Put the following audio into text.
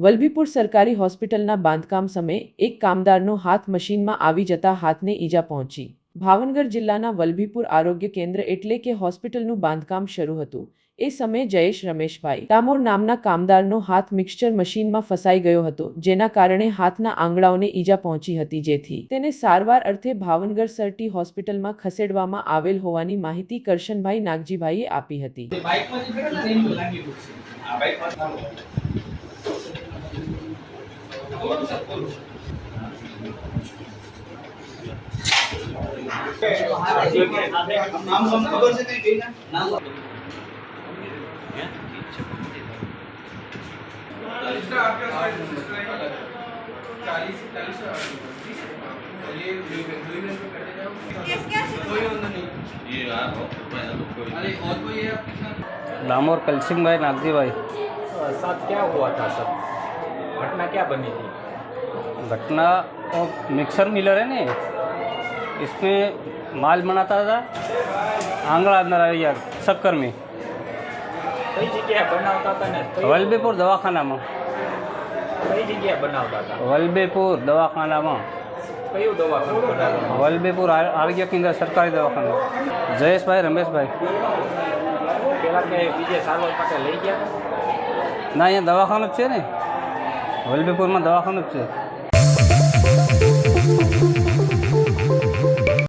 વલભીપુર સરકારી હોસ્પિટલના બાંધકામ સમયે એક કામદારનો હાથ મશીનમાં આવી જતા હાથને ઈજા પહોંચી। ભાવનગર જિલ્લાના વલભીપુર આરોગ્ય કેન્દ્ર એટલે કે હોસ્પિટલનું બાંધકામ શરૂ હતું। એ સમયે જયેશ રમેશભાઈ ડામોર નામના કામદારનો હાથ મિક્સચર મશીનમાં ફસાઈ ગયો હતો, જેના કારણે હાથના આંગળાઓને ઈજા પહોંચી હતી, જેથી તેને સારવાર અર્થે ભાવનગર સરટી હોસ્પિટલમાં ખસેડવામાં આવેલ હોવાની માહિતી કરશનભાઈ નાગજીભાઈએ આપી હતી। डामोर कलसिंह भाई नागजी भाई साथ क्या हुआ था सर? घटना क्या बनी थी? घटना वो मिक्सर मिलर है ना, इसमें माल बनाता था आंगड़ा अंदर यार शक्कर में। कई जगह बनाता था ने? वलभीपुर दवाखाना में। कई जगह बनाता था? वलभीपुर दवाखाना में। कયું દવાખાનું બનાવવાનું? वलभीपुर आरोग्य केंद्र सरकारी दवाखाना। जयेश भाई रमेश भाई પેલા કે બીજે સારવાર માટે લઈ ગયા હતા? ना, यहाँ दवाखाना છે ને, વલભીપુરમાં દવાખાનું જ છે।